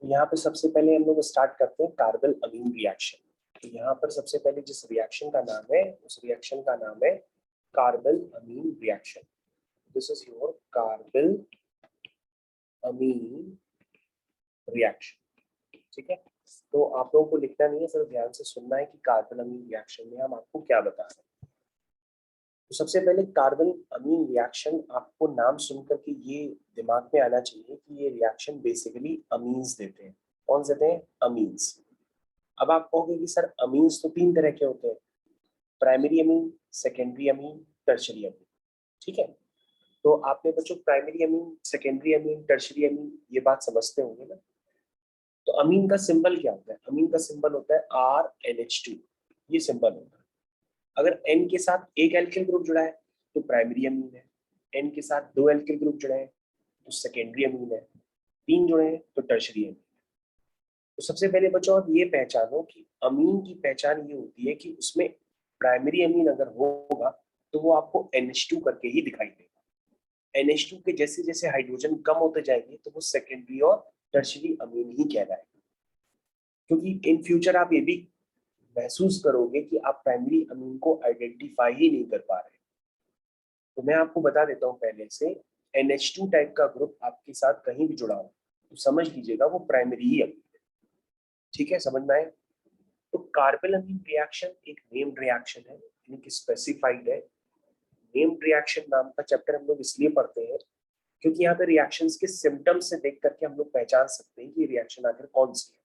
यहाँ पे सबसे पहले हम लोग स्टार्ट करते हैं कार्बल अमीन रिएक्शन। तो यहाँ पर सबसे पहले जिस रिएक्शन का नाम है उस रिएक्शन का नाम है carbylamine reaction. This is your carbylamine reaction. ठीक है, तो आप लोगों को लिखना नहीं है, सिर्फ ध्यान से सुनना है कि कार्बल अमीन रिएक्शन में हम आपको क्या बता रहे हैं। तो सबसे पहले कार्बन अमीन रिएक्शन, आपको नाम सुनकर के ये दिमाग में आना चाहिए कि ये रिएक्शन बेसिकली अमीन्स देते हैं। कौन से देते हैं? अमीन्स। अब आप कहोगे कि सर अमीन्स तो तीन तरह के होते हैं, primary amine, secondary amine, tertiary अमीन। ठीक है, तो आपने बच्चों primary amine, secondary amine, tertiary अमीन ये बात समझते होंगे ना। तो अमीन का सिंबल क्या होता है? अमीन का सिंबल होता है RNH2, ये सिंबल होता है। अगर N के साथ एक एल्किल ग्रुप जुड़ा है तो प्राइमरी अमीन है, N के साथ दो एल्किल ग्रुप जुड़े हैं तो सेकेंडरी अमीन है, तीन जुड़े हैं तो टर्शरी अमीन। तो सबसे पहले बच्चों आप ये पहचानो कि अमीन की पहचान ये होती है कि उसमें प्राइमरी अमीन अगर होगा तो वो आपको NH2 करके ही दिखाई देगा। NH2 के जैसे जैसे हाइड्रोजन कम होते जाएंगे तो वो सेकेंडरी और टर्शरी अमीन ही कहलाएगा। क्योंकि इन फ्यूचर आप ये भी महसूस करोगे कि आप प्राइमरी अमीन को आइडेंटिफाई ही नहीं कर पा रहे। तो मैं आपको बता देता हूँ पहले से, NH2 टाइप का ग्रुप आपके साथ कहीं भी जुड़ा हो तो समझ लीजिएगा वो प्राइमरी ही अमीन है। ठीक है, समझ में आए? तो कार्बल अमीन रिएक्शन एक नेम्ड रिएक्शन है, यानी कि स्पेसिफाइड है। नेम्ड रिएक्शन नाम का चैप्टर हम लोग इसलिए पढ़ते हैं क्योंकि यहाँ पे रिएक्शंस के सिम्टम्स से देख करके हम लोग पहचान सकते हैं कि रिएक्शन आखिर कौन सी है।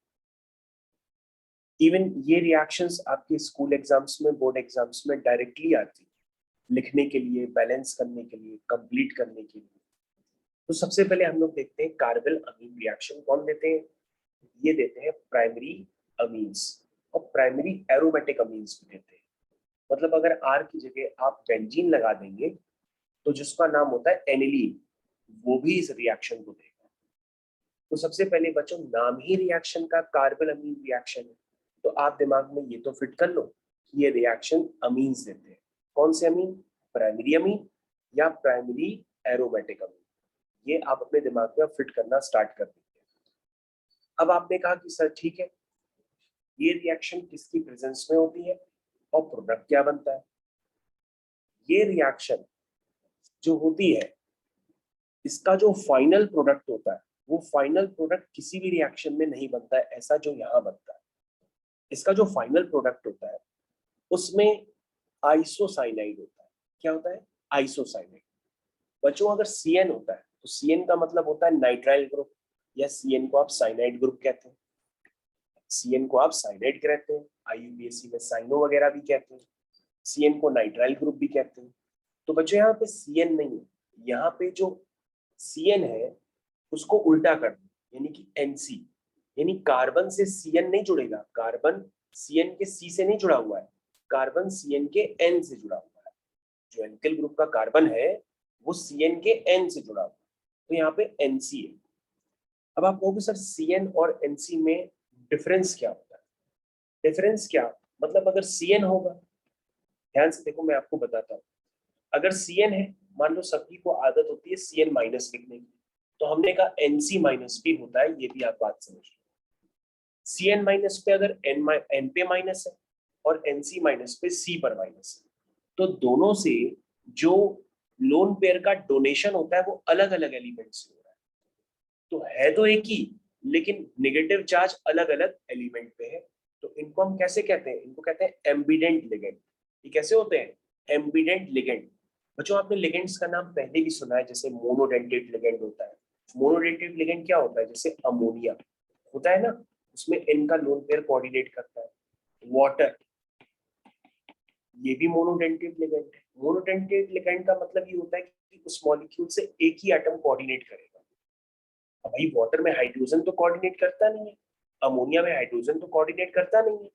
इवन ये रिएक्शंस आपके स्कूल एग्जाम्स में, बोर्ड एग्जाम्स में डायरेक्टली आती है लिखने के लिए, बैलेंस करने के लिए, कंप्लीट करने के लिए। तो सबसे पहले हम लोग देखते हैं कार्बल अमीन रिएक्शन कौन देते हैं। ये देते हैं प्राइमरी अमीन्स और प्राइमरी एरोमेटिक अमीन्स भी देते हैं। मतलब अगर आर की जगह आप बेंजीन लगा देंगे तो जिसका नाम होता है एनिलीन, वो भी इस रिएक्शन को देगा। तो सबसे पहले बच्चों नाम ही रिएक्शन का कार्बल अमीन रिएक्शन है, तो आप दिमाग में ये तो फिट कर लो कि ये रिएक्शन अमीन्स देते हैं। कौन से अमीन? प्राइमरी अमीन या प्राइमरी एरोमेटिक अमीन। ये आप अपने दिमाग में फिट करना स्टार्ट कर दीजिए। अब आपने कहा कि सर ठीक है, ये रिएक्शन किसकी प्रेजेंस में होती है और प्रोडक्ट क्या बनता है। ये रिएक्शन जो होती है, इसका जो फाइनल प्रोडक्ट होता है वो फाइनल प्रोडक्ट किसी भी रिएक्शन में नहीं बनता है ऐसा जो यहाँ बनता है। इसका जो फाइनल प्रोडक्ट होता है उसमें आइसोसाइनाइड होता है। क्या होता है? आइसोसाइनाइड। बच्चों अगर CN होता है तो CN का मतलब होता है नाइट्राइल ग्रुप, या CN को आप साइनाइड ग्रुप कहते हैं। CN को आप साइनाइड कहते हैं, IUPAC में साइनो वगैरह भी कहते हैं। CN को नाइट्राइल ग्रुप भी कहते हैं। तो बच्चों यहाँ पे CN नहीं है, यहाँ पे जो CN है उसको उल्टा कर दो, यानी कि NC, यानी कार्बन से CN नहीं जुड़ेगा। कार्बन CN के C से नहीं जुड़ा हुआ है, कार्बन CN के N से जुड़ा हुआ है। जो एल्किल ग्रुप का कार्बन है वो CN के N से जुड़ा हुआ है, तो यहाँ पे NC है। अब आप कहोगे सर CN और NC में डिफरेंस क्या होता है? डिफरेंस क्या मतलब, अगर CN होगा, ध्यान से देखो मैं आपको बताता हूँ। अगर CN है, मान लो सभी को आदत होती है CN माइनस लिखने की, तो हमने कहा NC माइनस भी होता है, ये भी आप बात समझ लो। CN माइनस पे अगर N पे माइनस है और NC माइनस पे C पर माइनस है, तो दोनों से जो लोन पेयर का डोनेशन होता है वो अलग अलग एलिमेंट से हो रहा है। तो है तो एक ही, लेकिन नेगेटिव चार्ज अलग अलग एलिमेंट पे है। तो इनको हम कैसे कहते हैं? इनको कहते हैं एम्बिडेंट लिगेंड। ये कैसे होते हैं? Ambient ligand. बच्चों आपने लिगेंड्स का नाम पहले भी सुना है, जैसे मोनोडेंटेट लिगेंड होता है। मोनोडेंटेट लिगेंड क्या होता है? जैसे अमोनिया होता है ना, उसमें N का लोन पेयर कोऑर्डिनेट करता है। वाटर, ये भी मोनोडेंटेट लिगेंड है। मोनोडेंटेट लिगेंड का मतलब ये होता है कि उस मॉलिक्यूल से एक ही एटम कोऑर्डिनेट करेगा। अब भाई वाटर में हाइड्रोजन तो कोऑर्डिनेट करता नहीं है, अमोनिया में हाइड्रोजन तो कोऑर्डिनेट करता नहीं है,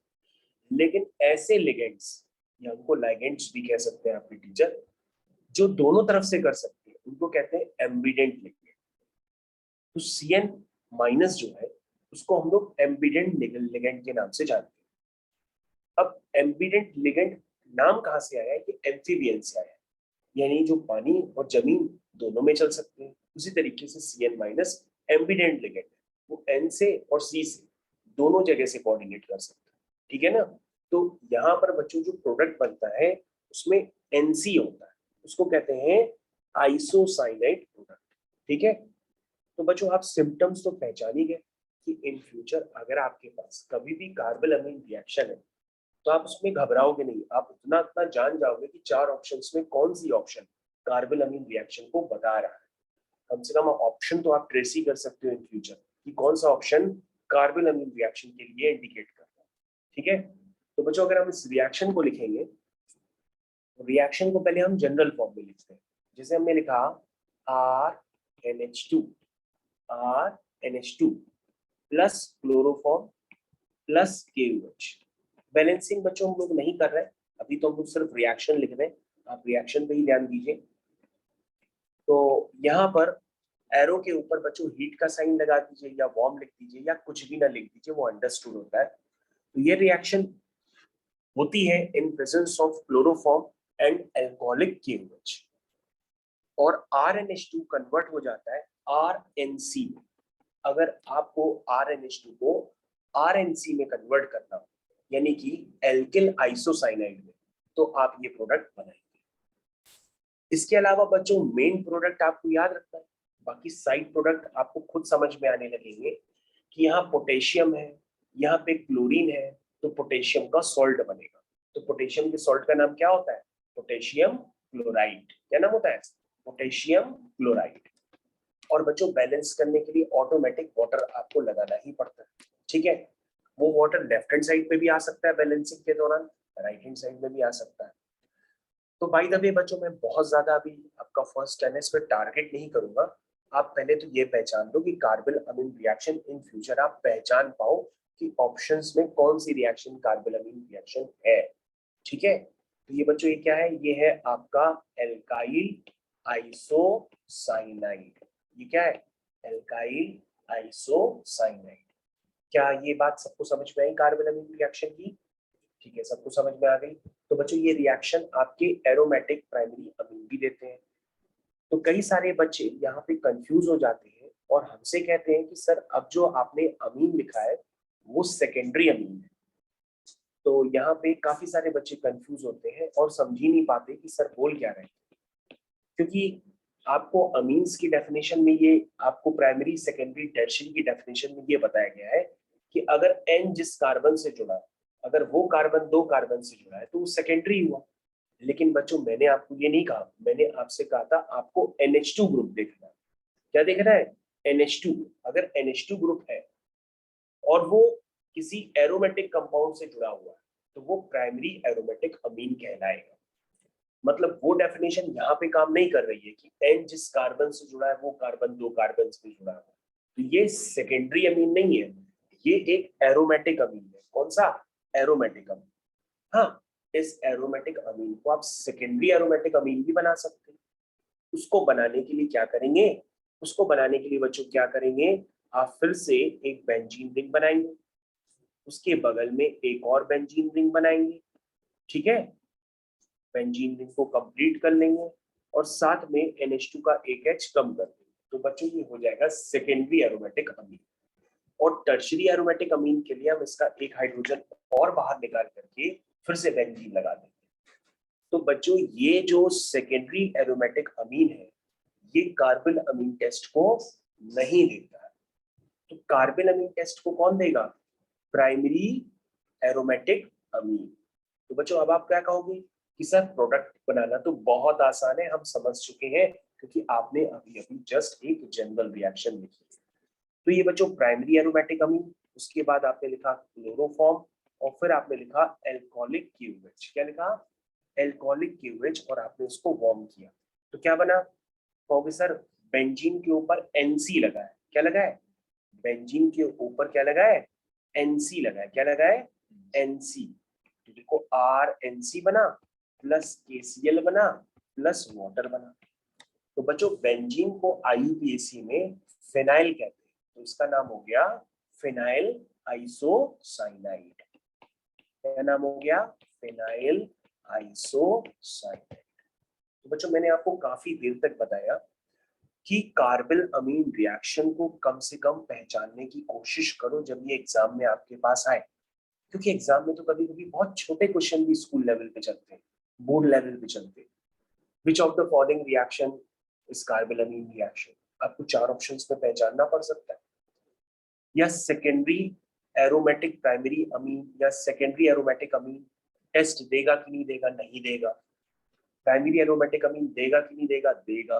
लेकिन ऐसे लिगेंड्स, या उनको लाइगेंड्स भी कह सकते हैं आपके टीचर, जो दोनों तरफ से कर सकते हैं उनको कहते हैं एम्बिडेंट लिगेंड। तो CN माइनस जो है उसको हम लोग एम्बिडेंट लिगेंड के नाम से जानते हैं। अब एम्बिडेंट लिगेंड नाम कहाँ से आया है? कि एम्फीबियन से आया है, यानी जो पानी और जमीन दोनों में चल सकते हैं। उसी तरीके से CN माइनस एम्बिडेंट लिगेंड है, वो N से और C से दोनों जगह से कोऑर्डिनेट कर सकते हैं, ठीक है ना। तो यहाँ पर बच्चों जो प्रोडक्ट बनता है उसमें NC होता है, उसको कहते हैं आइसोसाइनाइड प्रोडक्ट, ठीक है। तो बच्चों आप सिम्टम्स तो पहचान ही गए कि इन फ्यूचर अगर आपके पास कभी भी कार्बोलैमिन रिएक्शन है तो आप उसमें घबराओगे नहीं, आप उतना उतना जान जाओगे कि 4 ऑप्शंस में कौन सी ऑप्शन कार्बोलैमिन रिएक्शन को बता रहा है। कम से कम ऑप्शन तो आप ट्रेस ही कर सकते हो इन फ्यूचर कि कौन सा ऑप्शन कार्बोलैमिन रिएक्शन के लिए इंडिकेट कर रहा है, ठीक है। तो बच्चों अगर हम इस रिएक्शन को लिखेंगे, रिएक्शन को पहले हम जनरल फॉर्म में लिखते हैं। जैसे हमने लिखा RNH2 plus chloroform plus KOH। Balancing बच्चों हम लोग नहीं कर रहे, अभी तो हम लोग सिर्फ रिएक्शन लिख रहे हैं, आप रिएक्शन पे ही ध्यान दीजिए। तो यहाँ पर एरो के ऊपर बच्चों हीट का साइन लगा दीजिए या वार्म लिख दीजिए या कुछ भी ना लिख दीजिए, वो अंडरस्टूड होता है। तो ये रिएक्शन होती है in presence of chloroform and alcoholic KOH, और RNH2 कन्वर्ट हो जाता है RNC में। अगर आपको RNH2 को RNC में कन्वर्ट करना हो, यानी कि एल्किल आइसोसाइनाइड में, तो आप ये प्रोडक्ट बनाएंगे। इसके अलावा बच्चों मेन प्रोडक्ट आपको याद रखना है, बाकी साइड प्रोडक्ट आपको खुद समझ में आने लगेंगे कि यहाँ पोटेशियम है, यहाँ पे क्लोरीन है, तो पोटेशियम का सॉल्ट बनेगा। तो पोटेशियम के सॉल्ट का नाम क्या होता है? Potassium chloride. क्या नाम होता है? Potassium chloride. और बच्चों बैलेंस करने के लिए ऑटोमेटिक वाटर आपको लगाना ही पड़ता है, ठीक है। वो वाटर लेफ्ट हैंड साइड पे भी आ सकता है बैलेंसिंग के दौरान, राइट हैंड साइड में भी आ सकता है। तो बाय द वे बच्चों मैं बहुत ज्यादा अभी आपका फर्स्ट टेनिस पे टारगेट नहीं करूंगा, आप पहले तो ये पहचान लो कि carbylamine reaction in future आप पहचान पाओ कि ऑप्शंस में कौन सी रिएक्शन कार्बन अमीन रिएक्शन है, ठीक है। तो ये बच्चों ये क्या है? ये है आपका एल्काइल आइसोसाइनाइड। ये क्या है? Alkyl isocyanide. क्या ये बात सबको समझ में आई कार्बन अमीन रिएक्शन की? ठीक है, सबको समझ में आ गई। तो बच्चों ये रिएक्शन आपके एरोमेटिक प्राइमरी अमीन भी देते हैं। तो कई सारे बच्चे यहाँ पे कंफ्यूज हो जाते हैं और हमसे कहते हैं कि सर अब जो आपने अमीन लिखा है वो सेकेंडरी अमीन है। तो यहाँ पे काफी सारे बच्चे कंफ्यूज होते हैं और समझ ही नहीं पाते कि सर बोल क्या रहे हैं, क्योंकि आपको अमीन्स की डेफिनेशन में ये आपको प्राइमरी सेकेंडरी टर्शियरी की डेफिनेशन में ये बताया गया है कि अगर N जिस कार्बन से जुड़ा, अगर वो कार्बन 2 कार्बन से जुड़ा है तो वो सेकेंडरी हुआ। लेकिन बच्चों मैंने आपको ये नहीं कहा, मैंने आपसे कहा था आपको NH2 ग्रुप देखना है। क्या देखना है? NH2। अगर NH2 ग्रुप है और वो किसी एरोमेटिक कंपाउंड से जुड़ा हुआ है तो वो प्राइमरी एरोमेटिक अमीन कहलाएगा। मतलब वो डेफिनेशन यहाँ पे काम नहीं कर रही है कि N जिस कार्बन से जुड़ा है वो कार्बन 2 कार्बन से जुड़ा है, तो ये सेकेंडरी अमीन नहीं है, ये एक एरोमेटिक अमीन है। कौन सा? एरोमेटिक अमीन। हाँ, इस एरोमेटिक अमीन को आप सेकेंडरी एरोमेटिक अमीन भी बना सकते हैं। उसको बनाने के लिए क्या करेंगे? उसको बनाने के लिए बच्चों क्या करेंगे? आप फिर से एक बेंजीन रिंग बनाएंगे, उसके बगल में एक और बेंजीन रिंग बनाएंगे, ठीक है। बेंजीन रिंग को कंप्लीट कर लेंगे और साथ में NH2 का एक H कम कर देंगे। तो बच्चों ये हो जाएगा सेकेंडरी एरोमेटिक अमीन। और टर्शियरी एरोमेटिक अमीन के लिए हम इसका एक हाइड्रोजन और बाहर निकाल करके फिर से बेंजीन लगा देंगे। तो बच्चों ये जो सेकेंडरी एरोमेटिक अमीन है ये कार्बन अमीन टेस्ट को नहीं देता है। तो कार्बन अमीन टेस्ट को कौन देगा? प्राइमरी एरोमेटिक अमीन। तो बच्चों अब आप क्या कहोगे कि सर प्रोडक्ट बनाना तो बहुत आसान है, हम समझ चुके हैं क्योंकि आपने अभी अभी जस्ट एक जनरल रिएक्शन लिखी है। तो ये बच्चों प्राइमरी एरोमेटिक अमीन, उसके बाद आपने लिखा क्लोरोफॉर्म और फिर आपने लिखा एल्कोहलिक KOH। क्या लिखा? एल्कोहलिक KOH, और आपने उसको वार्म किया तो क्या बना? कहोगे सर बेंजीन के ऊपर NC लगा है। क्या लगा है? बेंजीन के ऊपर क्या लगा है? NC लगा है। क्या लगा है? NC। तो देखो RNC बना प्लस KCl बना प्लस वाटर बना। तो बच्चों बेंजीन को IUPAC में फिनाइल कहते हैं, तो इसका नाम हो गया फिनाइल आइसोसाइनाइड। क्या नाम हो गया? Phenyl isocyanide. तो बच्चों मैंने आपको काफी देर तक बताया कि कार्बल अमीन रिएक्शन को कम से कम पहचानने की कोशिश करो जब ये एग्जाम में आपके पास आए, क्योंकि एग्जाम में तो कभी कभी बहुत छोटे क्वेश्चन भी स्कूल लेवल पे चलते हैं, बोर्ड लेवल पे चलते हैं। Which of the following reaction is carbylamine reaction, आपको 4 ऑप्शंस में पहचानना पड़ सकता है। या सेकेंडरी एरोमेटिक प्राइमरी अमीन या सेकेंडरी एरोमेटिक अमीन टेस्ट देगा कि नहीं देगा, नहीं देगा। प्राइमरी एरोमेटिक अमीन देगा कि नहीं देगा, देगा।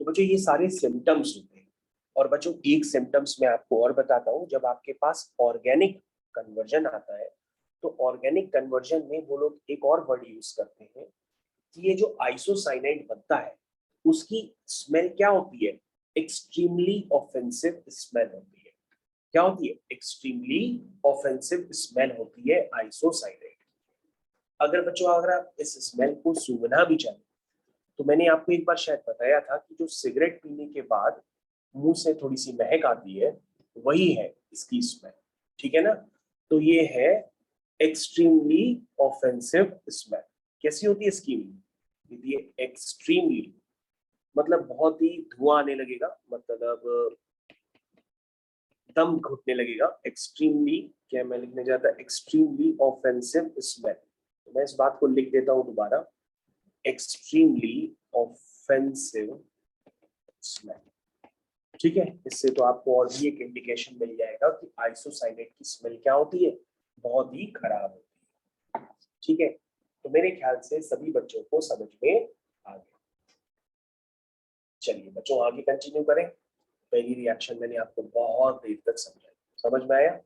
तो बच्चों ये सारे सिम्टम्स होते हैं। और बच्चों एक सिम्टम्स मैं आपको और बताता हूँ, जब आपके पास ऑर्गेनिक कन्वर्जन आता है तो ऑर्गेनिक कन्वर्जन में वो लोग एक और वर्ड यूज करते हैं कि ये जो आइसोसाइनाइड बनता है उसकी स्मेल क्या होती है, एक्सट्रीमली ऑफेंसिव स्मेल होती है। क्या होती है, एक्सट्रीमली ऑफेंसिव स्मेल होती है आइसोसाइनाइड। अगर बच्चों अगर आप इस स्मेल को सूंघना भी चाहें तो मैंने आपको एक बार शायद बताया था कि जो सिगरेट पीने के बाद मुंह से थोड़ी सी महक आती है वही है इसकी स्मेल, ठीक है ना। तो ये है एक्सट्रीमली ऑफेंसिव स्मेल। कैसी होती है इसकी, ये एक्सट्रीमली मतलब बहुत ही धुआं आने लगेगा, मतलब दम घुटने लगेगा। एक्सट्रीमली क्या मैं लिखने जाता, एक्सट्रीमली ऑफेंसिव स्मेल। तो मैं इस बात को लिख देता हूं दोबारा, एक्सट्रीमली ऑफेंसिव स्मेल। ठीक है, इससे तो आपको और भी एक इंडिकेशन मिल जाएगा कि आइसोसाइनेट की स्मेल क्या होती है, बहुत ही खराब होती है। ठीक है, तो मेरे ख्याल से सभी बच्चों को समझ में आ गया। चलिए बच्चों आगे कंटिन्यू करें। पहली रिएक्शन मैंने आपको बहुत देर तक समझाई, समझ में आया,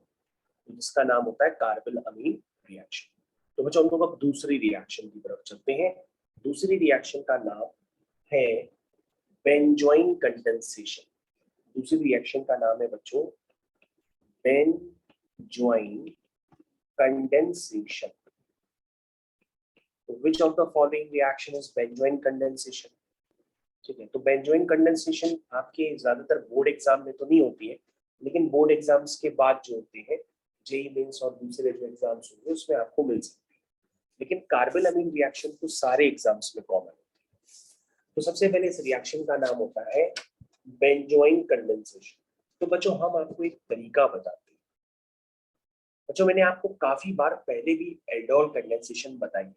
जिसका नाम होता है कार्बल अमीन रिएक्शन। तो बच्चों हम लोग अब दूसरी रिएक्शन की तरफ चलते हैं। दूसरी रिएक्शन का नाम है बेंजोइन कंडेंसेशन। दूसरी रिएक्शन का नाम है बच्चों benzoin condensation. Which of the following reaction is benzoin condensation? ठीक है, तो बेंजोइन कंडेंसेशन आपके ज्यादातर बोर्ड एग्जाम में तो नहीं होती है, लेकिन बोर्ड एग्जाम्स के बाद जो होते हैं जेई मेंस और दूसरे जो एग्जाम्स होंगे उसमें आपको मिल सकती है। लेकिन कार्बल अमीन रिएक्शन तो सारे एग्जाम्स में कॉमन होती है। तो सबसे पहले इस रिएक्शन का नाम होता है बेंजोइन कंडेंसेशन। तो बच्चों हम आपको एक तरीका बताते हैं। बच्चों मैंने आपको काफी बार पहले भी एल्डोल कंडेंसेशन बताई है।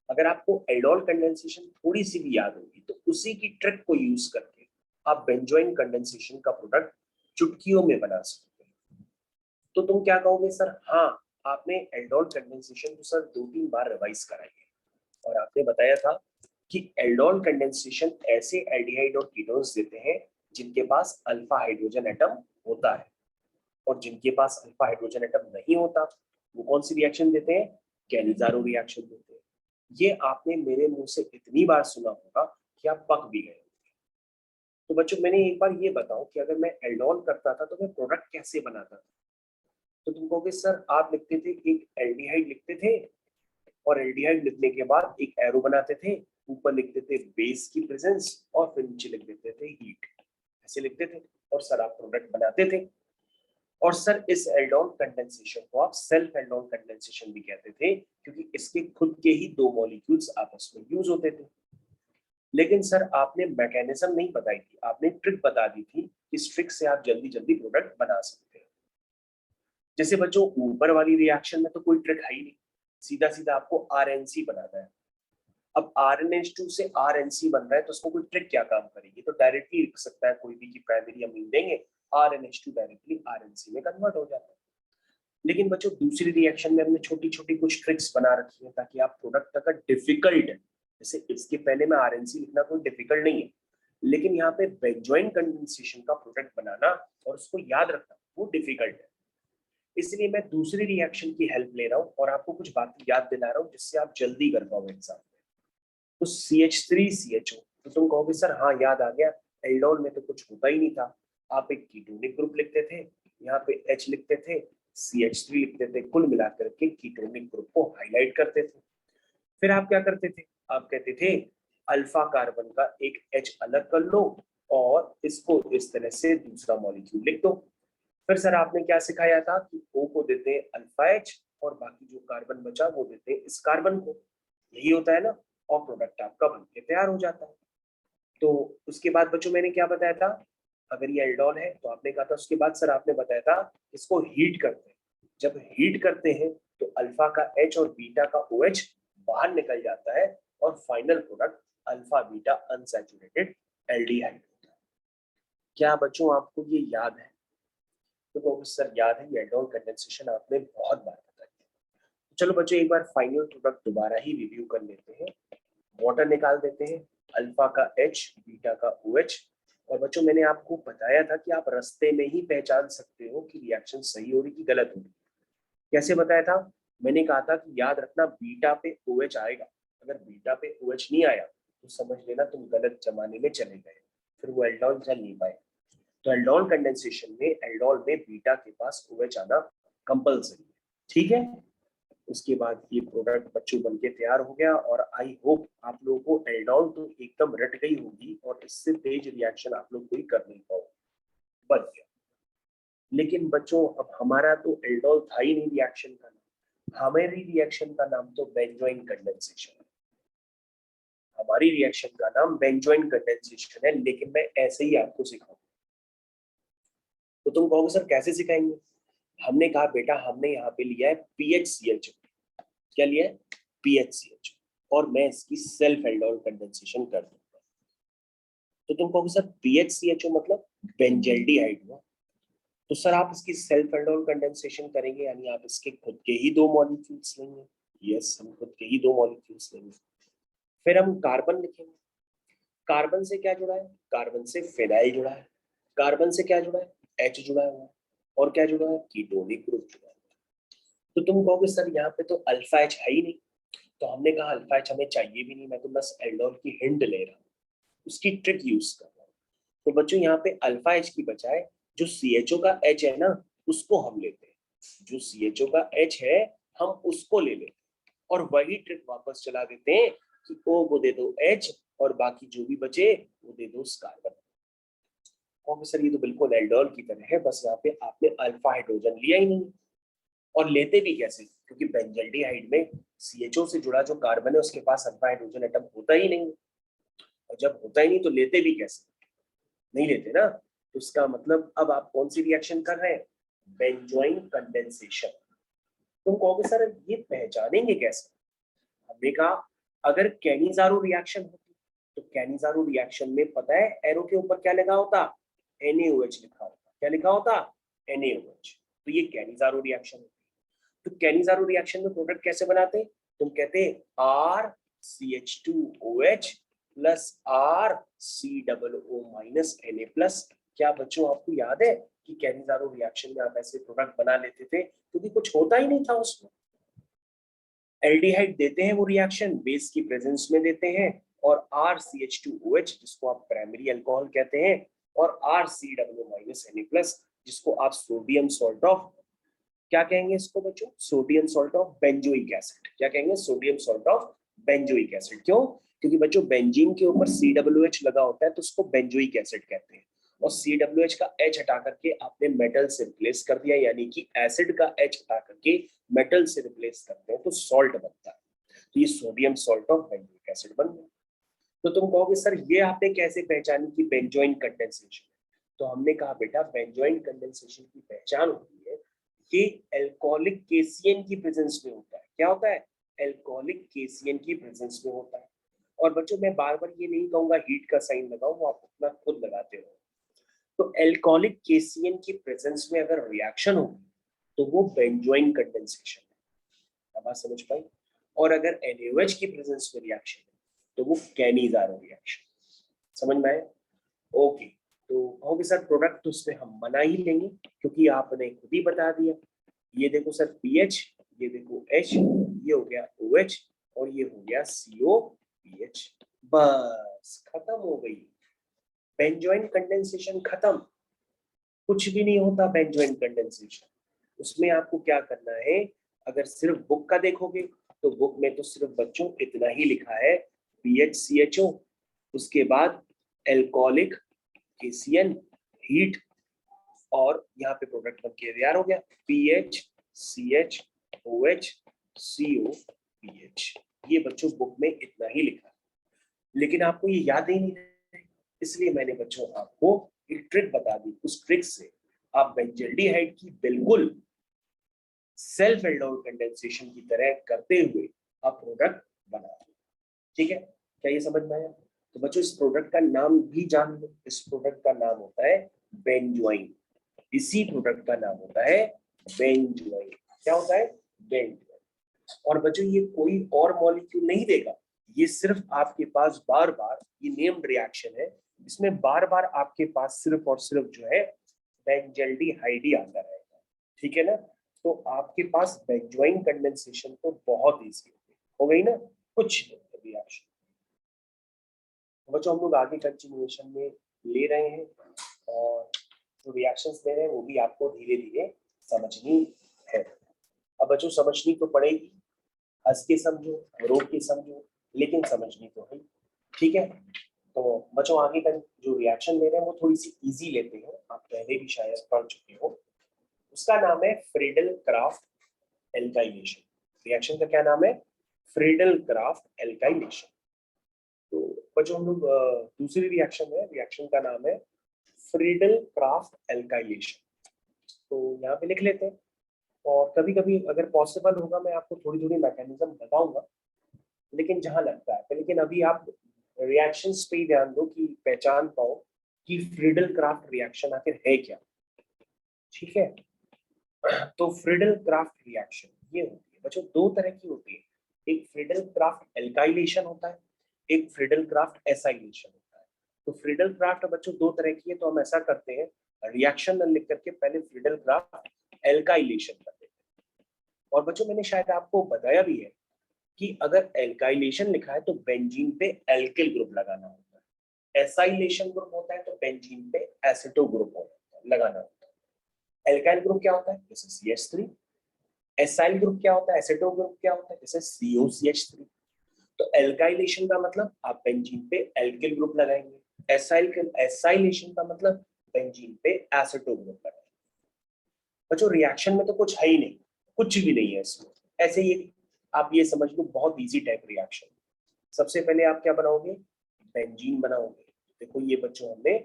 अगर आपको एल्डोल कंडेंसेशन थोड़ी सी भी याद होगी तो उसी की ट्रिक को यूज करके आप बेंजोइन कंडेंसेशन का प्रोडक्ट चुटकियों में बना सकते हैं। तो तुम क्या कहोगे सर, हाँ आपने एल्डोल कंडेंसेशन तो सर 2-3 बार रिवाइज कराई है और आपने बताया था कि एल्डोल कंडेंसेशन ऐसे एल्डिहाइड और कीटोन्स देते हैं जिनके पास अल्फा हाइड्रोजन एटम होता है, और जिनके पास अल्फा हाइड्रोजन एटम नहीं होता वो कौन सी रिएक्शन देते हैं, कैलिजारो रिएक्शन देते हैं। ये आपने मेरे मुंह से इतनी बार सुना होगा कि आप पक भी गए। तो बच्चों मैंने एक बार ये बताओ कि अगर मैं एल्डोल करता था तो मैं प्रोडक्ट कैसे बनाता था। तो तुम कहोगे सर आप लिखते थे एक एल्डिहाइड लिखते थे और एल्डिहाइड लिखने के बाद एक एरो बनाते थे, ऊपर लिखते थे बेस की प्रेजेंस और फिर नीचे लिख देते थे हीट, ऐसे लिखते थे और सर आप प्रोडक्ट बनाते थे। और सर इस एल्डोल कंडेंसेशन को आप सेल्फ एल्डोल कंडेंसेशन भी कहते थे क्योंकि इसके खुद के ही 2 मॉलिक्यूल्स आपस में यूज होते थे। लेकिन सर आपने मैकेनिज्म नहीं बताई थी, आपने ट्रिक बता दी थी, इस ट्रिक से आप जल्दी जल्दी प्रोडक्ट बना सकते हैं। जैसे बच्चों ऊपर वाली रिएक्शन में तो कोई ट्रिक है ही नहीं, सीधा सीधा आपको आरएनसी बनाना है। अब RnH2 से RNC बन रहा है तो उसको कोई ट्रिक क्या काम करेगी, तो डायरेक्टली लिख सकता है कोई भी कि प्राइमरी अमीन देंगे, RnH2 डायरेक्टली RNC में कन्वर्ट हो जाता है। लेकिन बच्चों दूसरी रिएक्शन में हमने छोटी छोटी कुछ ट्रिक्स बना रखी है ताकि आप प्रोडक्ट अगर डिफिकल्ट है, जैसे इसके पहले में RNC लिखना कोई डिफिकल्ट नहीं है, लेकिन यहाँ पे बेंजोइन कंडेंसेशन का प्रोडक्ट बनाना और उसको याद रखना वो डिफिकल्ट है। इसलिए मैं दूसरी रिएक्शन की हेल्प ले रहा हूँ और आपको कुछ बातें याद दिला रहा हूँ जिससे आप जल्दी कर पाओ एग्जाम में। तो CH3CHO, तो तुम कहोगे सर हाँ याद आ गया, एल्डोल में तो कुछ होता ही नहीं था, आप एक कीटोनिक ग्रुप लिखते थे, यहाँ पे H लिखते थे, CH3 लिखते थे, कुल मिलाकर के कीटोनिक ग्रुप को हाईलाइट करते थे। फिर आप क्या करते थे, आप कहते थे अल्फा कार्बन का एक H अलग कर लो और इसको इस तरह से दूसरा मॉलिक्यूल लिख दो। फिर सर आपने क्या सिखाया था कि O को देते हैं अल्फा H और बाकी जो कार्बन बचा वो देते हैं इस कार्बन को, यही होता है ना, और प्रोडक्ट आपका बनके तैयार हो जाता है। तो उसके बाद बच्चों मैंने क्या बताया था, अगर ये एल्डोल है तो आपने कहा था, उसके बाद सर आपने बताया था इसको हीट करते हैं, जब हीट करते हैं तो अल्फा का H और बीटा का OH बाहर निकल जाता है और final product alpha beta unsaturated aldehyde होता है। क्या बच्चों आपको ये याद है? तो सर याद है, ये एल्डोल कंडेंसेशन आपने बहुत बार बताया। चलो बच्चों एक बार फाइनल प्रोडक्ट दोबारा ही रिव्यू कर लेते हैं। वाटर निकाल देते हैं, अल्फा का H बीटा का OH। और बच्चों मैंने आपको बताया था कि आप रास्ते में ही पहचान सकते हो कि रिएक्शन सही हो रही कि गलत हो रही। कैसे बताया था? मैंने कहा था कि याद रखना बीटा पे OH आएगा, अगर बीटा पे OH नहीं आया तो समझ लेना तुम गलत जमाने में चले गए, फिर वो एल्डोल चल नहीं पाए। तो एल्डोल कंडेंसेशन में एल्डोल में बीटा के पास OH आना कंपल्सरी है, ठीक है। उसके बाद ये प्रोडक्ट बच्चों बन के तैयार हो गया और आई होप आप लोगों को एल्डोल तो एकदम रट गई होगी और इससे तेज रिएक्शन आप लोग कोई कर नहीं पाओ, बन गया। लेकिन बच्चों अब हमारा तो एल्डोल था ही नहीं रिएक्शन का नाम, हमारी रिएक्शन का नाम तो बेंजोइन कंडेंसेशन है। हमारी रिएक्शन का नाम बेंजोइन कंडेंसेशन है, लेकिन मैं ऐसे ही आपको सिखाऊंगा। तो तुम कहोगे सर कैसे सिखाएंगे? हमने कहा बेटा हमने यहाँ पे लिया है PHCH। क्या लिया है? PHCH। और मैं इसकी सेल्फ एल्डोल कंडेंसेशन कर दूंगा। तो तुम कहोगे सर PHCHO मतलब बेंजल्डिहाइड हुआ। तो सर आप इसकी सेल्फ एल्डोल कंडेंसेशन करेंगे, यानी आप इसके खुद के ही दो मॉलिक्यूल्स लेंगे। यस, हम खुद के ही दो मॉलिक्यूल्स लेंगे। फिर हम कार्बन लिखेंगे। कार्बन से क्या जुड़ा है? कार्बन से फिनाइल जुड़ा है। कार्बन से क्या जुड़ा है? H जुड़ा हुआ है। और क्या जुड़ा है? कीटोनिक ग्रुप जुड़ा है। तो तुम कहोगे सर यहाँ पे तो अल्फा H है ही नहीं। तो हमने कहा अल्फा H हमें चाहिए भी नहीं, मैं तो बस एल्डोल की हिंट ले रहा हूँ, उसकी ट्रिक यूज कर रहा हूँ। तो बच्चों यहाँ पे अल्फा H की बजाय जो CHO का H है ना, उसको हम लेते हैं। जो CHO का H है हम उसको ले लेते हैं और वही ट्रिक वापस चला देते हैं कि O को दे दो H और बाकी जो भी बचे वो दे दो उस कार्बन। सर ये तो बिल्कुल एल्डोल की तरह है, बस यहाँ पे आपने अल्फा हाइड्रोजन लिया ही नहीं। और लेते भी कैसे? क्योंकि बेंजल्डिहाइड में CHO से जुड़ा जो कार्बन है उसके पास अल्फा हाइड्रोजन एटम होता ही नहीं, और जब होता ही नहीं तो लेते भी कैसे? नहीं लेते ना। तो इसका मतलब अब आप कौन सी रिएक्शन कर रहे हैं? Benzoin condensation. तुम कहोगे सर ये पहचानेंगे कैसे? हमने कहा अगर कैनिजारो रिएक्शन होती तो कैनिजारो रिएक्शन में पता है एरो के ऊपर क्या लिखा होता? NaOH लिखा होता। क्या लिखा होता? NaOH। तो ये कैनिजारो रिएक्शन होती। तो कैनिजारो रिएक्शन में प्रोडक्ट कैसे बनाते हैं? तुम कहते हैं RCH2OH plus RCOO minus Na plus. क्या बच्चों आपको याद है कि कैनिजारो रिएक्शन में आप ऐसे प्रोडक्ट बना लेते थे क्योंकि कुछ होता ही नहीं था उसमें। एल्डिहाइड देते हैं वो रिएक्शन बेस की प्रेजेंस में देते हैं, और RCH2OH जिसको आप प्राइमरी अल्कोहल कहते हैं, और RCOO माइनस Na प्लस जिसको आप सोडियम सॉल्ट ऑफ, क्या कहेंगे इसको बच्चों? Sodium salt of benzoic acid. क्या कहेंगे? Sodium salt of benzoic acid. क्यों? क्योंकि बच्चों बेंजीन के ऊपर COOH लगा होता है तो उसको बेंजोइक एसिड कहते हैं, और COOH का H हटा करके आपने मेटल से रिप्लेस कर दिया, यानी कि एसिड का H हटा करके मेटल से रिप्लेस करते हैं तो सॉल्ट बनता है। तो ये sodium salt of benzoic acid बन गया। तो तुम कहोगे सर ये आपने कैसे पहचानी कि बेंजोइन कंडेंसेशन? तो हमने कहा बेटा बेंजोइन कंडेंसेशन की पहचान होती है कि एल्कोहलिक केसीएन की प्रेजेंस में होता है। क्या होता है? एल्कोहलिक केसीएन की प्रेजेंस में होता है। और बच्चों मैं बार बार ये नहीं कहूंगा हीट का साइन लगाओ, वो आप अपना खुद लगाते रहो। तो एल्कोहलिक केसीएन की प्रेजेंस में अगर रिएक्शन होगी तो वो बेंजोइन कंडेंसेशन है। बात समझ पाई? और अगर NaOH की प्रेजेंस में रिएक्शन है तो वो कैनिजारो रिएक्शन। समझ में आया? ओके। तो कहोगे सर प्रोडक्ट तो उसमें हम बना ही लेंगे क्योंकि आपने खुद ही बता दिया। ये देखो सर PH, ये देखो H, ये हो गया OH और ये हो गया COPH। बस खत्म हो गई बेंजोइन कंडेंसेशन, खत्म। कुछ भी नहीं होता बेंजोइन कंडेंसेशन। उसमें आपको क्या करना है? अगर सिर्फ बुक का देखोगे तो बुक में तो सिर्फ बच्चों इतना ही लिखा है PHCHO, उसके बाद एल्कोहलिक केसीएन हीट, और यहाँ पे प्रोडक्ट बन के तैयार हो गया PHCHOH COPH। ये बच्चों बुक में इतना ही लिखा है, लेकिन आपको ये याद ही नहीं है। इसलिए मैंने बच्चों आपको एक ट्रिक बता दी। उस ट्रिक से आप बेंजल्डिहाइड की बिल्कुल सेल्फ एल्डोल कंडेंसेशन की तरह करते हुए आप प्रोडक्ट बना दो। ठीक है, क्या ये समझ में आया? तो बच्चों इस प्रोडक्ट का नाम भी जान लो। इस प्रोडक्ट का नाम होता है बेंजोइन। इसी प्रोडक्ट का नाम होता है बेंजोइन। क्या होता है? बेंजोइन। और बच्चों ये कोई और मॉलिक्यूल नहीं देगा, ये सिर्फ आपके पास बार बार, ये नेम्ड रिएक्शन है, इसमें बार बार आपके पास सिर्फ और सिर्फ जो है बेंजल्डिहाइड ही आता रहेगा। ठीक है ना? तो आपके पास बेंजोइन कंडेंसेशन तो बहुत इजी हो गई ना, कुछ रिएक्शन। बच्चों हम लोग आगे कंटिन्यूएशन में ले रहे हैं और जो रिएक्शंस ले रहे हैं वो भी आपको धीरे धीरे समझनी है। अब बच्चों समझनी तो पड़ेगी, हंस के समझो, रो के समझो, लेकिन समझनी तो है। ठीक है, तो बच्चों आगे का जो रिएक्शन ले रहे हैं वो थोड़ी सी इजी लेते हैं, आप पहले भी शायद पढ़ चुके हो। उसका नाम है फ्रीडल क्राफ्ट एल्काइलेशन। रिएक्शन का क्या नाम है? Friedel craft alkylation. तो बच्चों हम लोग दूसरी रिएक्शन है, रिएक्शन का नाम है फ्रीडल क्राफ्ट एल्काइलेशन। तो यहाँ पे लिख लेते हैं, और कभी कभी अगर पॉसिबल होगा मैं आपको थोड़ी थोड़ी मैकेनिज्म बताऊंगा, लेकिन जहां लगता है। लेकिन अभी आप रिएक्शंस पे ही ध्यान दो कि पहचान पाओ कि फ्रीडल क्राफ्ट रिएक्शन आखिर है क्या। ठीक है, तो फ्रीडल क्राफ्ट रिएक्शन ये होती है बच्चों, दो तरह की होती है। एक फ्रीडल क्राफ्ट एल्काइलेशन होता है, एक फ्रीडल क्राफ्ट एसाइलेशन होता है। तो फ्रीडल क्राफ्ट बच्चों दो तरह की है, तो हम ऐसा करते हैं, रिएक्शन न लिख करके पहले फ्रीडल क्राफ्ट एल्काइलेशन कर देते हैं। और बच्चों मैंने शायद आपको बताया भी है कि अगर एल्काइलेशन लिखा है तो बेंजीन पे एल्किल ग्रुप लगाना होता है, एसाइलेशन ग्रुप होता है तो बेंजीन पे एसिटो ग्रुप लगाना होता है। एल्काइल ग्रुप क्या होता है? जैसे CH3। एसाइल ग्रुप क्या होता है? एसिटो ग्रुप क्या होता है? जैसे COCH3। तो एल्काइलेशन का मतलब आप बेंजीन पे एल्किल ग्रुप लगाएंगे, एसाइलेशन का मतलब बेंजीन पे एसिटो ग्रुप लगाएंगे। बच्चों रिएक्शन में तो कुछ है ही नहीं, कुछ भी नहीं है इसमें, ऐसे ही आप ये समझ लो बहुत इजी टाइप रिएक्शन। सबसे पहले आप क्या बनाओगे? बेंजीन बनाओगे। देखो ये बच्चों हमने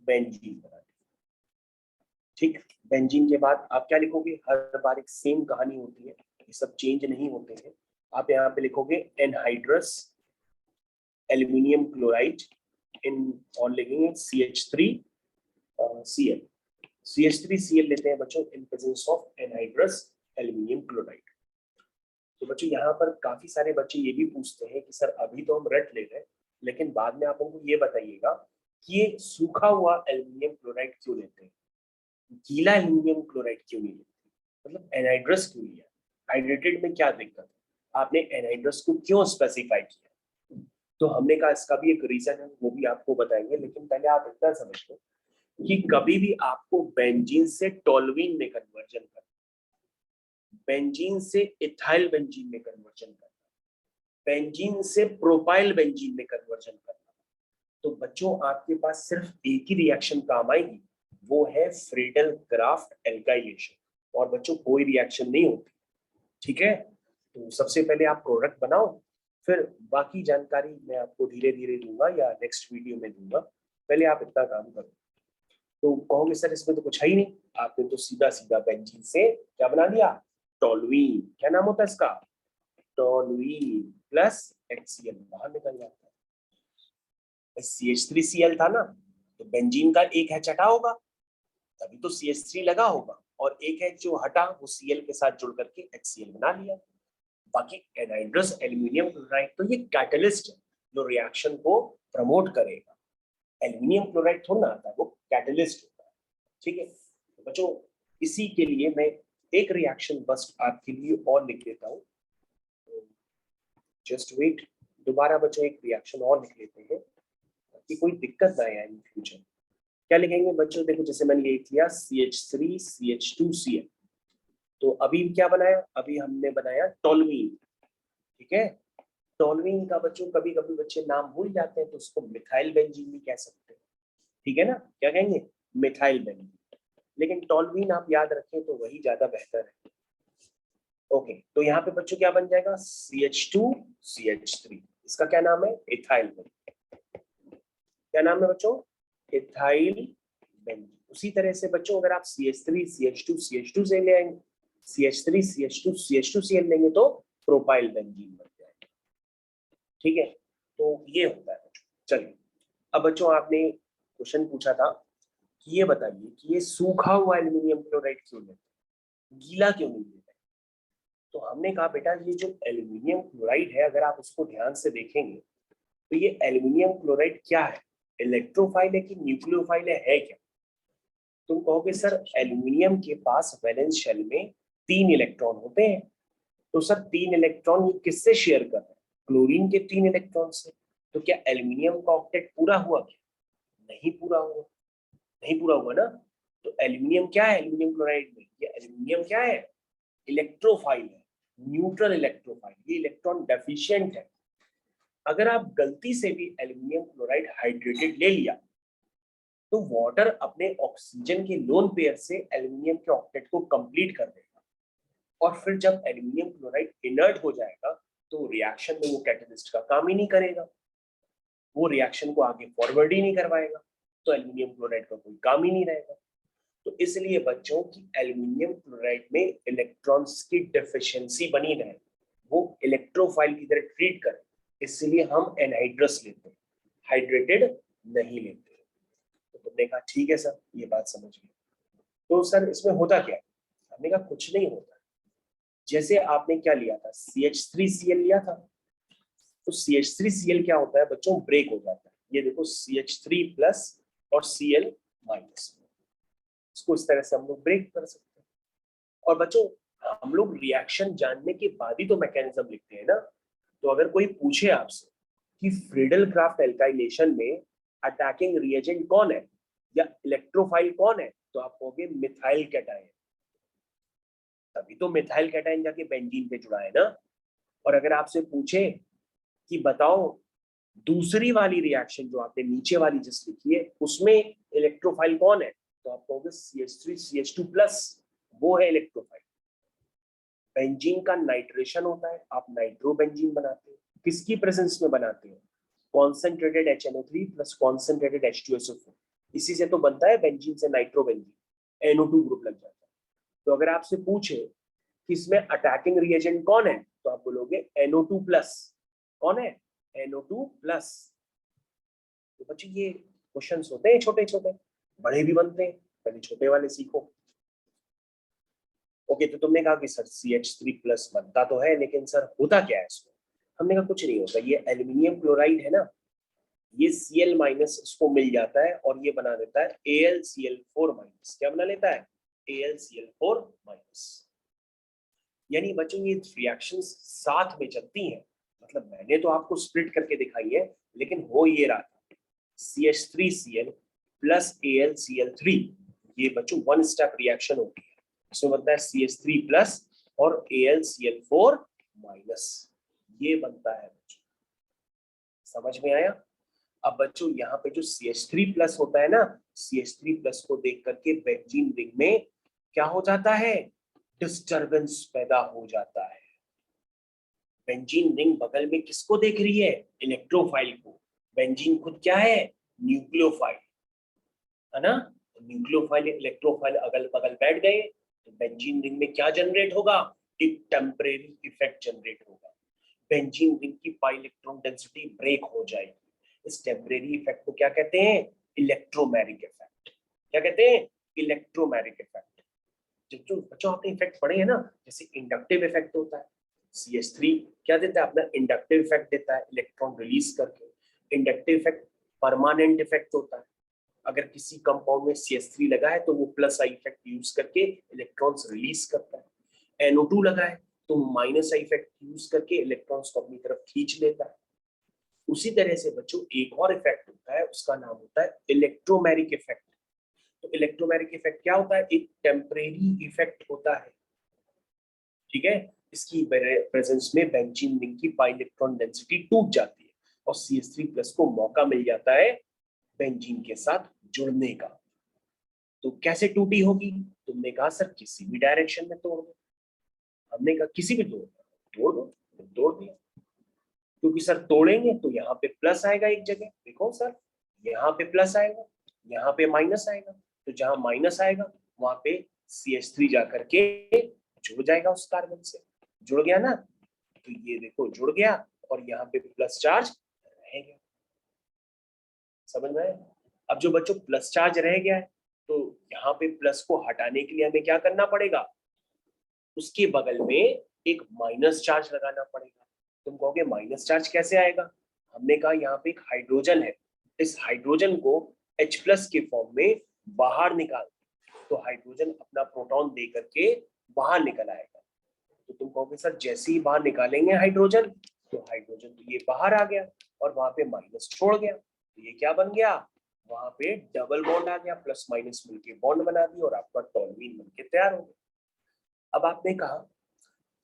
बेंजीन बना दिया। ठीक, बेंजीन के बाद आप क्या लिखोगे? हर बार एक सेम कहानी होती है, ये सब चेंज नहीं होते हैं। आप यहाँ पे लिखोगे एनहाइड्रस एल्यूमिनियम क्लोराइड इन, और लिखेंगे CH3Cl। CH3Cl लेते हैं बच्चों in presence of anhydrous aluminium chloride. तो बच्चों यहाँ पर काफी सारे बच्चे ये भी पूछते हैं कि सर अभी तो हम रट ले रहे हैं, लेकिन बाद में आप हमको ये बताइएगा कि ये सूखा हुआ एल्यूमिनियम क्लोराइड क्यों लेते हैं, गीला एल्यूमिनियम क्लोराइड क्यों नहीं लेते, मतलब एनहाइड्रस क्यों लिया, हाइड्रेटेड में क्या दिक्कत है, आपने एनहाइड्रस को क्यों स्पेसिफाई किया? तो हमने कहा इसका भी एक रीजन है, वो भी आपको बताएंगे। लेकिन पहले आप इतना समझ लो कि कभी भी आपको बेंजीन से टोल्यूइन में कन्वर्जन करना, बेंजीन से इथाइल बेंजीन में कन्वर्जन करना, बेंजीन से प्रोपाइल बेंजीन में कन्वर्जन करना, तो बच्चों आपके पास सिर्फ एक ही रिएक्शन काम आएगी, वो है फ्रीडल क्राफ्ट एल्काइलेशन। और बच्चों कोई रिएक्शन नहीं होती। ठीक है, तो सबसे पहले आप प्रोडक्ट बनाओ, फिर बाकी जानकारी मैं आपको धीरे धीरे दूंगा या नेक्स्ट वीडियो में दूंगा। पहले आप इतना काम करो। तो कहोगे सर इसमें तो कुछ है ही नहीं, आपने तो सीधा सीधा बेंजीन से क्या बना दिया? टोल्यूइन। क्या नाम होता है इसका? टोल्यूइन प्लस HCl बाहर निकल जाता है। CH3Cl था ना, तो बेंजीन का एक H हटा होगा, तभी तो CH3 लगा होगा, और एक H जो हटा वो Cl के साथ जुड़ करके HCl बना लिया। बाकी एनहाइड्रस एल्यूमिनियम क्लोराइड तो ये कैटलिस्ट है जो रिएक्शन को प्रमोट करेगा। एल्यूमिनियम क्लोराइड थोड़ा ना आता है, वो कैटलिस्ट होता है। ठीक है, तो बच्चों इसी के लिए मैं एक रिएक्शन बस आपके लिए और लिख देता हूँ। जस्ट वेट, दोबारा बच्चों एक रिएक्शन और लिख लेते हैं ताकि कोई दिक्कत ना आए इन फ्यूचर। क्या लिखेंगे बच्चों? देखो जैसे मैंने लिख लिया CH3CH2Cl, तो अभी क्या बनाया? अभी हमने बनाया टोल्यूइन। ठीक है, टोल्यूइन का बच्चों कभी कभी बच्चे नाम भूल जाते हैं, तो उसको मिथाइल बेंजीन भी कह सकते हैं। ठीक है ना, क्या कहेंगे? Methyl benzene. लेकिन टोल्यूइन आप याद रखें तो वही ज्यादा बेहतर है। ओके, तो यहाँ पे बच्चों क्या बन जाएगा? CH2CH3, इसका क्या नाम है? Ethyl benzene. क्या नाम है बच्चों? Ethyl benzene. उसी तरह से बच्चों अगर आप CH3 CH2 CH2 से ले आएंगे, CH3 CH2 CH2 Cl लेंगे तो प्रोपाइल बेंजीन बन जाएगा। ठीक है, तो ये होता है बच्चों। चलिए अब बच्चों आपने क्वेश्चन पूछा था कि ये बताइए कि ये सूखा हुआ एल्यूमिनियम क्लोराइड क्यों लेते हैं, गीला क्यों नहीं लेते? तो हमने कहा बेटा ये जो एल्यूमिनियम क्लोराइड है अगर आप उसको ध्यान से देखेंगे तो ये एल्यूमिनियम क्लोराइड क्या है, इलेक्ट्रोफाइल है कि न्यूक्लियोफाइल है क्या? तुम कहोगे सर एल्यूमिनियम के पास वैलेंस शेल में 3 इलेक्ट्रॉन होते हैं, तो सर 3 इलेक्ट्रॉन ये किससे शेयर कर रहे हैं? क्लोरीन के 3 इलेक्ट्रॉन से। तो क्या एल्यूमिनियम का ऑक्टेट पूरा हुआ क्या? नहीं पूरा हुआ, नहीं पूरा हुआ ना। तो एल्यूमिनियम क्या है एल्यूमिनियम क्लोराइड में? ये एल्यूमिनियम क्या है? इलेक्ट्रोफाइल है, न्यूट्रल इलेक्ट्रोफाइल, ये इलेक्ट्रॉन डेफिशिएंट है। अगर आप गलती से भी एल्यूमिनियम क्लोराइड हाइड्रेटेड ले लिया तो वाटर अपने ऑक्सीजन के लोन पेयर से एल्यूमिनियम के ऑक्टेट को कंप्लीट कर देगा, और फिर जब एल्यूमिनियम क्लोराइड इनर्ट हो जाएगा तो रिएक्शन में वो कैटलिस्ट का काम ही नहीं करेगा, वो रिएक्शन को आगे फॉरवर्ड ही नहीं करवाएगा, तो एल्यूमिनियम क्लोराइड का कोई काम ही नहीं रहेगा। तो इसलिए बच्चों की एल्यूमिनियम क्लोराइड में इलेक्ट्रॉन्स की डेफिशिएंसी बनी रहे, वो इलेक्ट्रोफाइल की तरह ट्रीट करे, इसलिए हम एनहाइड्रस लेते हैं, हाइड्रेटेड नहीं लेते। तो तुमने कहा ठीक है सर, ये बात समझ गए। तो सर इसमें होता क्या है? हमने कहा कुछ नहीं होता। जैसे आपने क्या लिया था, CH3Cl लिया था, तो CH3Cl क्या होता है बच्चों, ब्रेक हो जाता है। ये देखो CH3 प्लस और Cl माइनस, इसको इस तरह से हम लोग ब्रेक कर सकते हैं। और बच्चों हम लोग रिएक्शन जानने के बाद ही तो मैकेनिज्म लिखते हैं ना। तो अगर कोई पूछे आपसे कि फ्रीडल क्राफ्ट एल्काइलेशन में अटैकिंग रिएजेंट कौन है या इलेक्ट्रोफाइल कौन है, तो आप कहोगे मिथाइल कैटायन। तभी तो मिथाइल कैटायन जाके बेंजीन पे जुड़ा है ना। और अगर आपसे पूछे कि बताओ दूसरी वाली रिएक्शन जो आपने नीचे वाली जिस लिखी है उसमें इलेक्ट्रोफाइल कौन है, तो आप कहोगे CH3 CH2 प्लस, वो है इलेक्ट्रोफाइल। बेंजीन का नाइट्रेशन होता है, आप नाइट्रोबेंजीन बनाते हैं, किसकी प्रेजेंस में बनाते हैं? Concentrated HNO3 plus concentrated H2SO4, इसी से तो बनता है बेंजीन से नाइट्रोबेंजीन, NO2 ग्रुप लग जाता है। तो अगर आपसे पूछे कि इसमें अटैकिंग रिएजेंट कौन है, तो आप बोलोगे NO2 प्लस। कौन है? NO2 plus. तो बच्चों ये क्वेश्चंस होते हैं छोटे छोटे, बड़े भी बनते हैं, पहले छोटे वाले सीखो। ओके, तो तुमने कहा कि सर CH3 प्लस बनता तो है, लेकिन सर होता क्या है इसमें? हमने कहा कुछ नहीं होता, ये एल्यूमिनियम क्लोराइड है ना, ये Cl माइनस इसको मिल जाता है और ये बना देता है AlCl4 माइनस। क्या बना लेता है? AlCl4 minus. यानी बच्चों ये रिएक्शंस साथ में चलती हैं, मतलब मैंने तो आपको स्प्लिट करके दिखाई है, लेकिन हो ये रहा था CH3Cl प्लस AlCl3, ये बच्चों वन स्टेप रिएक्शन होती है। इसमें बनता है CH3 प्लस और AlCl4 माइनस, ये बनता है बच्चों। समझ में आया? अब बच्चों यहाँ पे जो CH3 प्लस होता है ना, CH3 प्लस को देख करके बेंजीन रिंग में क्या हो जाता है? डिस्टरबेंस पैदा हो जाता है। बेंजीन रिंग बगल में किसको देख रही है? इलेक्ट्रोफाइल को। बेंजीन खुद क्या है? न्यूक्लियोफाइल है ना। न्यूक्लियोफाइल इलेक्ट्रोफाइल अगल बगल बैठ गए तो बेंजीन रिंग में क्या जनरेट होगा? एक टेम्परेरी इफेक्ट जनरेट होगा, बेंजीन रिंग की पाई इलेक्ट्रॉन डेंसिटी ब्रेक हो जाएगी। इस टेम्परेरी इफेक्ट को क्या कहते हैं? Electromeric effect. क्या कहते हैं? Electromeric effect. जो बच्चों आपने इफेक्ट पढ़े हैं ना, जैसे इंडक्टिव इफेक्ट होता है, CH3 क्या देता है? अपना इंडक्टिव इफेक्ट देता है इलेक्ट्रॉन रिलीज करके। इंडक्टिव इफेक्ट परमानेंट इफेक्ट होता है, अगर किसी कंपाउंड में CH3 लगा है तो वो प्लस आई इफेक्ट यूज करके इलेक्ट्रॉन्स रिलीज करता है, NO2 लगा है तो माइनस आई इफेक्ट यूज करके इलेक्ट्रॉन्स को अपनी तरफ खींच लेता है। उसी तरह से बच्चों एक और इफेक्ट होता है, उसका नाम होता है इलेक्ट्रोमैरिक इफेक्ट। तो इलेक्ट्रोमैरिक इफेक्ट क्या होता है? एक टेम्परेरी इफेक्ट होता है, ठीक है। इसकी प्रेजेंस में बेंजीन रिंग की पाई इलेक्ट्रॉन डेंसिटी टूट जाती है और CH3 प्लस को मौका मिल जाता है बेंजीन के साथ जुड़ने का। तो कैसे टूटी होगी? तुमने कहा सर किसी भी डायरेक्शन में तोड़ दो। हमने कहा किसी भी तोड़ दो, तोड़ दिया। क्योंकि सर तोड़ेंगे तो यहाँ पे प्लस आएगा एक जगह, देखो सर यहाँ पे प्लस आएगा, यहाँ पे माइनस आएगा, तो जहां माइनस आएगा वहां पे CH3 जाकर के जुड़ जाएगा उस कार्बन से। जुड़ गया ना, तो ये देखो जुड़ गया और यहाँ पे प्लस चार्ज रह गया। समझ में आया? अब जो बच्चों प्लस चार्ज रह गया है, तो यहाँ पे प्लस को हटाने के लिए हमें क्या करना पड़ेगा, उसके बगल में एक माइनस चार्ज लगाना पड़ेगा। तुम कहोगे माइनस चार्ज कैसे आएगा? हमने कहा यहाँ पे एक हाइड्रोजन है, इस हाइड्रोजन को H+ के फॉर्म में बाहर निकाल, तो हाइड्रोजन अपना प्रोटॉन दे करके बाहर निकल आएगा। तो तुम कहोगे सर जैसे ही बाहर निकालेंगे हाइड्रोजन, तो हाइड्रोजन तो ये बाहर आ गया और वहां पे माइनस छोड़ गया, तो ये क्या बन गया, वहां पे डबल बॉन्ड आ गया, प्लस माइनस मिलके बॉन्ड बना दिया और आपका टॉल्यूइन बनके तैयार हो गया। अब आपने कहा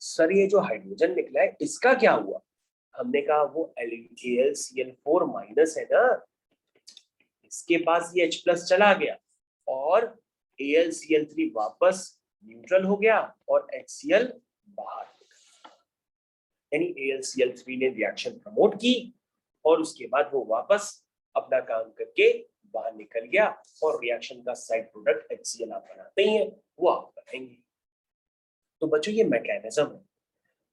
सर ये जो हाइड्रोजन निकला है इसका क्या हुआ? हमने कहा वो AlCl4 माइनस है ना, इसके पास ये H+ चला गया और AlCl3 वापस न्यूट्रल हो गया और HCl बाहर, यानी AlCl3 ने रिएक्शन प्रमोट की और उसके बाद वो वापस अपना काम करके बाहर निकल गया और रिएक्शन का साइड प्रोडक्ट HCl आप बनाते ही हैं, वो आप बनाएंगे। तो बच्चों ये मैकेनिज्म है।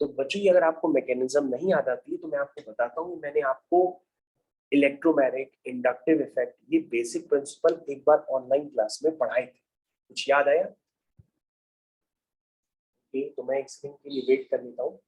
तो बच्चों ये अगर आपको मैकेनिज्म नहीं याद आती है तो मैं आपको बताता हूँ, मैंने आपको इलेक्ट्रोमैग्नेटिक इंडक्टिव इफेक्ट ये बेसिक प्रिंसिपल एक बार ऑनलाइन क्लास में पढ़ाए थे, कुछ याद आया? तो मैं एक सेकंड के लिए वेट कर लेता हूँ।